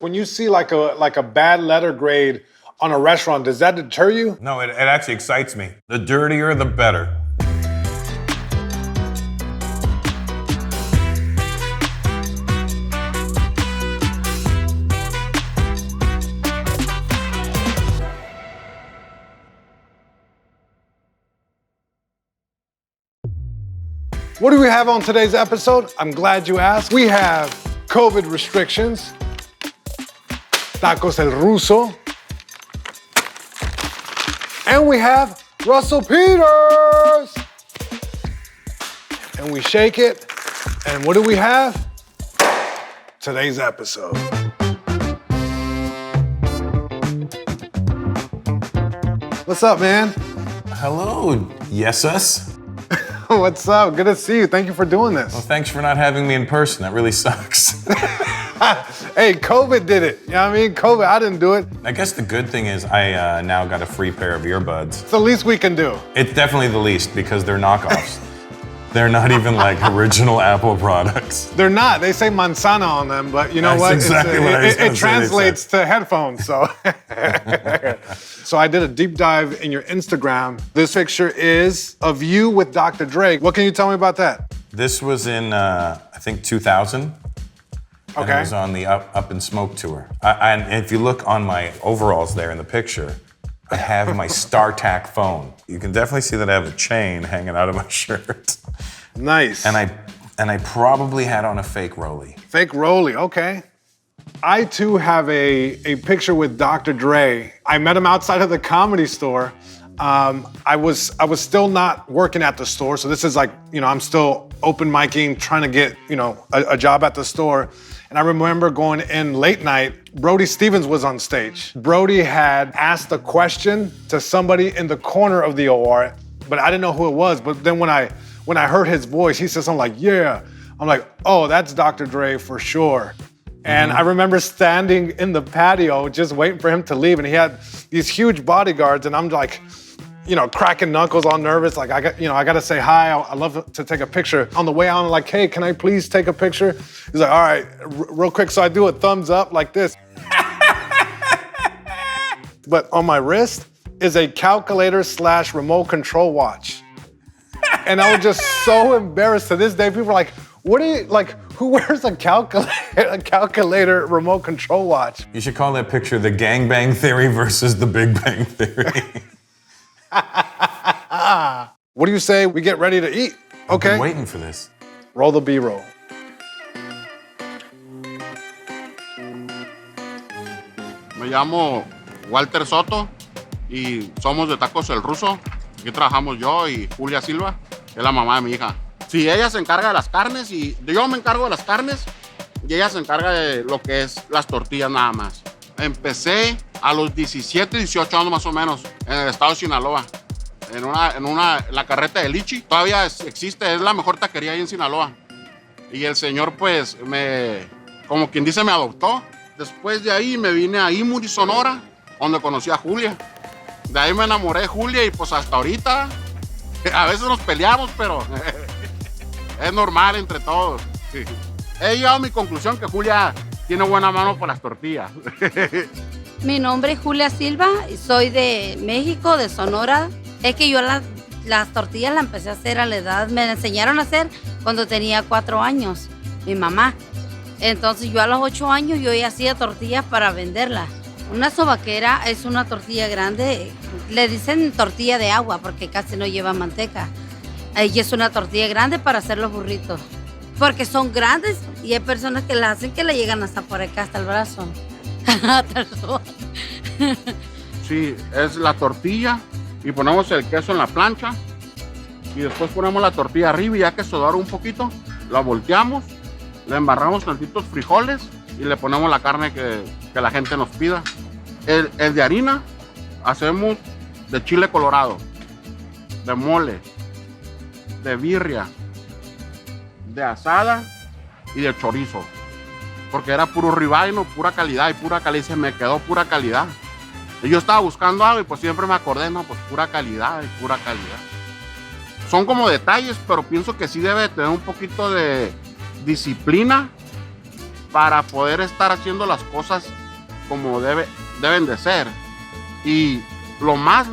When you see like a bad letter grade on a restaurant, does that deter you? No, it actually excites me. The dirtier, the better. What do we have on today's episode? I'm glad you asked. We have COVID restrictions, tacos el Ruso, and we have Russell Peters. And we shake it, and what do we have? Today's episode. What's up, man? Hello, yes-us. What's up? Good to see you. Thank you for doing this. Well, thanks for not having me in person. That really sucks. Hey, COVID did it. You know what I mean? COVID, I didn't do it. I guess the good thing is I now got a free pair of earbuds. It's the least we can do. It's definitely the least because they're knockoffs. They're not even like original Apple products. They're not. They say manzana on them, but you know That's what? exactly what I was gonna it say translates to headphones, so. So I did a deep dive in your Instagram. This picture is of you with Dr. Dre. What can you tell me about that? This was in, I think, 2000. And Okay. it was on the Up in Smoke tour. And if you look on my overalls there in the picture, I have my StarTAC phone. You can definitely see that I have a chain hanging out of my shirt. Nice. And I probably had on a fake rollie. Fake Rolly, okay. I too have a picture with Dr. Dre. I met him outside of the Comedy Store. I was still not working at the store, so this is like, you know, I'm still open micing, trying to get, you know, a job at the store. And I remember going in late night, Brody Stevens was on stage. Brody had asked a question to somebody in the corner of the OR, but I didn't know who it was. But then when I heard his voice, he said something like, yeah. I'm like, oh, that's Dr. Dre for sure. And I remember standing in the patio just waiting for him to leave, and he had these huge bodyguards, and I'm like, you know, cracking knuckles, all nervous, like I gotta say hi, I love to take a picture. On the way out, I'm like, hey, can I please take a picture? He's like, all right, real quick. So I do a thumbs up like this. But on my wrist is a calculator / remote control watch. And I was just so embarrassed. To this day, people are like, what are you, like, who wears a calculator remote control watch? You should call that picture the Gangbang Theory versus the Big Bang Theory. What do you say we get ready to eat? Okay. I've been waiting for this. Roll the B-roll. Me llamo Walter Soto y somos de Tacos el Ruso. Aquí trabajamos yo y Julia Silva, que es la mamá de mi hija. Sí, ella se encarga de las carnes y yo me encargo de las carnes y ella se encarga de lo que es las tortillas nada más. Empecé a los 17, 18 años más o menos en el estado de Sinaloa. La carreta de Lichi. Todavía existe, es la mejor taquería ahí en Sinaloa. Y el señor, pues, como quien dice, me adoptó. Después de ahí me vine a Imuri, Sonora, donde conocí a Julia. De ahí me enamoré de Julia y pues hasta ahorita, a veces nos peleamos, pero es normal entre todos. He llegado a mi conclusión que Julia tiene buena mano para las tortillas. Mi nombre es Julia Silva, soy de México, de Sonora. Es que yo las tortillas las empecé a hacer a la edad, me enseñaron a hacer cuando tenía 4 años, mi mamá. Entonces yo a los 8 años yo ya hacía tortillas para venderlas. Una sobaquera es una tortilla grande, le dicen tortilla de agua porque casi no lleva manteca. Y es una tortilla grande para hacer los burritos, porque son grandes y hay personas que las hacen que le llegan hasta por acá, hasta el brazo. Sí, es la tortilla y ponemos el queso en la plancha y después ponemos la tortilla arriba y ya que se dora un poquito, la volteamos, le embarramos tantitos frijoles y le ponemos la carne que la gente nos pida. El de harina hacemos de chile colorado, de mole, de birria, de asada y de chorizo. Porque era puro ribeye, no, pura calidad, y se me quedó pura calidad. Y yo estaba buscando algo y pues siempre me acordé, no, pues pura calidad y pura calidad. Son como detalles, pero pienso que sí debe tener un poquito de disciplina para poder estar haciendo las cosas como deben de ser. Y lo más,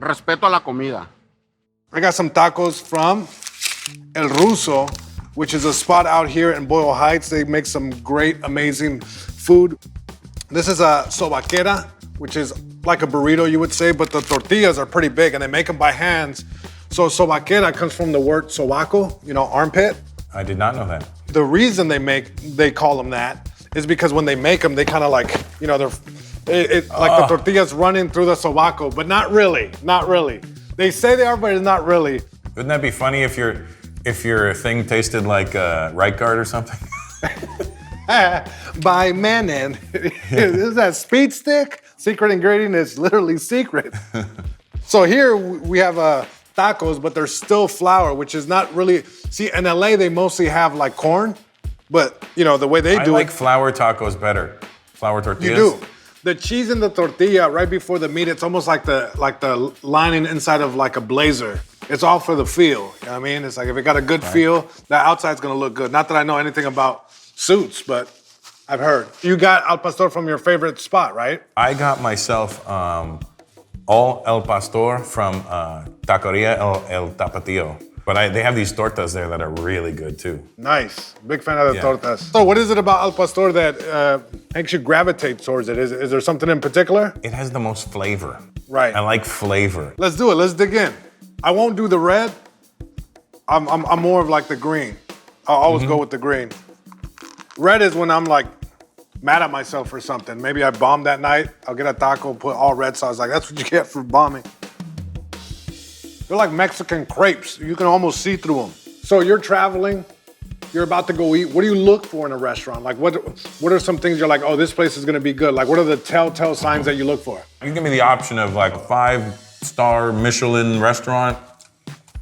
respeto a la comida. I got some tacos from El Ruso, which is a spot out here in Boyle Heights. They make some great, amazing food. This is a sobaquera, which is like a burrito, you would say, but the tortillas are pretty big and they make them by hands. So sobaquera comes from the word sobaco, armpit. I did not know that. The reason they call them that is because when they make them, they kind of like, the tortillas running through the sobaco, but not really. They say they are, but it's not really. Wouldn't that be funny if your thing tasted like right guard or something? By Manon. Is that speed stick? Secret ingredient is literally secret. So here we have tacos, but they're still flour, which is not really. See, in LA they mostly have like corn, but the way they do I like flour tacos better. Flour tortillas. You do. The cheese in the tortilla right before the meat, it's almost like the lining inside of like a blazer. It's all for the feel. You know what I mean? It's like if it got a good feel, the outside's gonna look good. Not that I know anything about suits, but I've heard. You got al pastor from your favorite spot, right? I got myself all el pastor from Taqueria el Tapatio. But they have these tortas there that are really good too. Nice. Big fan of the tortas. So what is it about al pastor that makes you gravitate towards it? Is there something in particular? It has the most flavor. Right. I like flavor. Let's do it. Let's dig in. I won't do the red. I'm more of like the green. I'll always go with the green. Red is when I'm like mad at myself for something. Maybe I bombed that night. I'll get a taco, put all red sauce. Like, that's what you get for bombing. They're like Mexican crepes. You can almost see through them. So you're traveling, you're about to go eat. What do you look for in a restaurant? Like, what are some things you're like, oh, this place is gonna be good? Like, what are the telltale signs that you look for? You give me the option of like a 5-star Michelin restaurant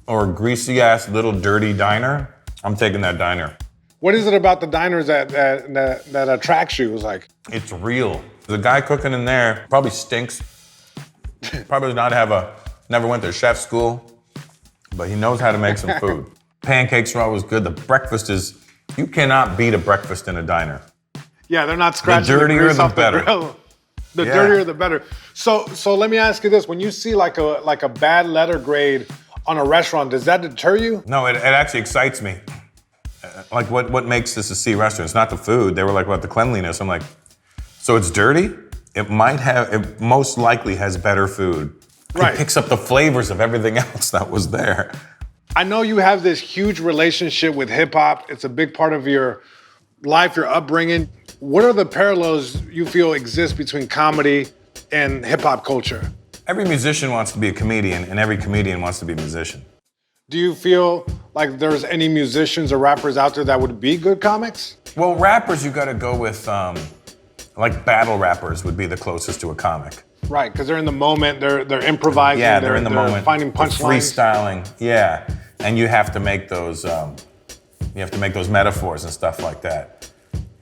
or a greasy ass little dirty diner. I'm taking that diner. What is it about the diners that attracts you? It's like, it's real. The guy cooking in there probably stinks. Probably never went to chef school, but he knows how to make some food. Pancakes are always good. The breakfast you cannot beat a breakfast in a diner. Yeah, they're not scratching the dirtier grease the off better. The grill. The dirtier the better. So let me ask you this: when you see like a bad letter grade on a restaurant, does that deter you? No, it actually excites me. Like what makes this a C restaurant? It's not the food. They were like, about the cleanliness. I'm like, so it's dirty? It most likely has better food. Right. It picks up the flavors of everything else that was there. I know you have this huge relationship with hip hop. It's a big part of your life, your upbringing. What are the parallels you feel exist between comedy and hip hop culture? Every musician wants to be a comedian, and every comedian wants to be a musician. Do you feel like there's any musicians or rappers out there that would be good comics? Well, rappers, you gotta go with, like battle rappers would be the closest to a comic. Right, because they're in the moment, they're improvising, Yeah, they're in the moment. finding punchlines. Freestyling, yeah. And you have to make those metaphors and stuff like that.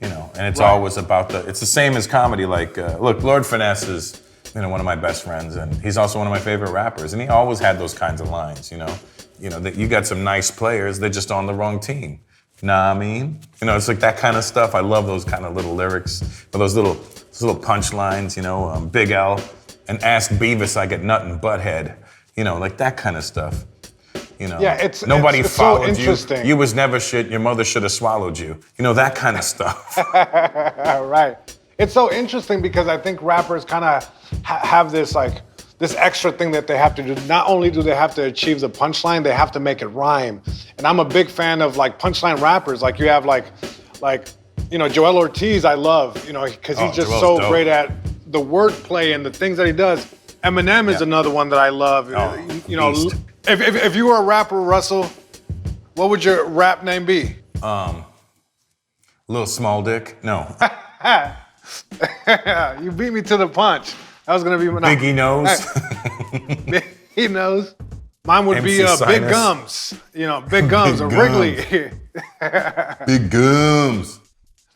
And it's always about it's the same as comedy. Like, look, Lord Finesse is, one of my best friends, and he's also one of my favorite rappers. And he always had those kinds of lines, that you got some nice players, they're just on the wrong team. Nah, I mean? It's like that kind of stuff. I love those kind of little lyrics, or those little punchlines, Big L, and Ask Beavis, I get nothing but head. Like that kind of stuff. Yeah, nobody it's followed so interesting. You was never shit, your mother should have swallowed you. That kind of stuff. Right. It's so interesting because I think rappers kind of have this extra thing that they have to do. Not only do they have to achieve the punchline, they have to make it rhyme. And I'm a big fan of like punchline rappers. Like you have Joel Ortiz, I love, because he's just Joel's so dope. great at the wordplay and the things that he does. Eminem is another one that I love. Beast. If you were a rapper, Russell, what would your rap name be? Little Small Dick? No. You beat me to the punch. That was gonna be my Biggie Nose. Biggie Nose. Mine would be MC Big Sinus. Gums. Big Gums or Wrigley. Big Gums.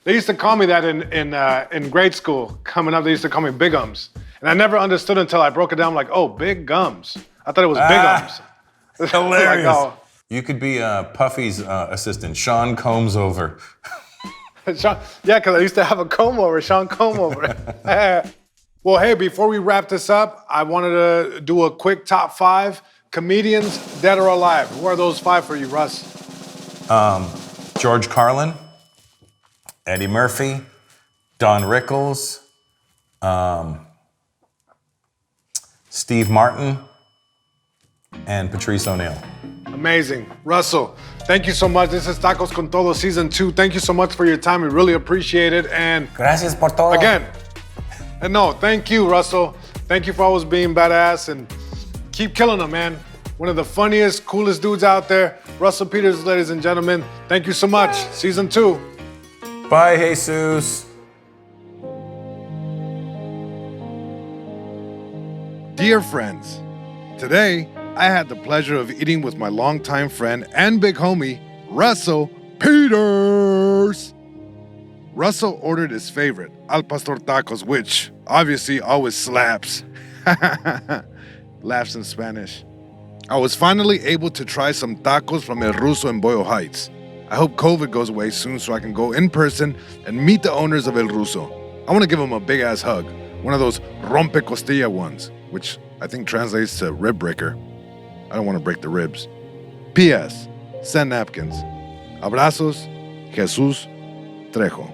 They used to call me that in grade school. Coming up, they used to call me Big Gums. And I never understood until I broke it down. I'm like, oh, Big Gums. I thought it was Big Gums. Hilarious. Like, oh. You could be Puffy's assistant, Sean Combs over. Sean, yeah, because I used to have a comb over, Sean Comb over. Well, hey, before we wrap this up, I wanted to do a quick top 5 comedians, dead or alive. Who are those 5 for you, Russ? George Carlin, Eddie Murphy, Don Rickles, Steve Martin, and Patrice O'Neal. Amazing. Russell, thank you so much. This is Tacos Con Todo Season 2. Thank you so much for your time. We really appreciate it. And Gracias por todo. again, and no, thank you, Russell. Thank you for always being badass and keep killing them, man. One of the funniest, coolest dudes out there. Russell Peters, ladies and gentlemen. Thank you so much. Season 2. Bye, Jesus. Dear friends, today I had the pleasure of eating with my longtime friend and big homie, Russell Peters. Russell ordered his favorite, Al Pastor Tacos, which obviously always slaps. Laughs in Spanish. I was finally able to try some tacos from El Ruso in Boyle Heights. I hope COVID goes away soon so I can go in person and meet the owners of El Ruso. I want to give them a big ass hug, one of those rompe costilla ones, which I think translates to rib breaker. I don't want to break the ribs. P.S. Send napkins. Abrazos, Jesus Trejo.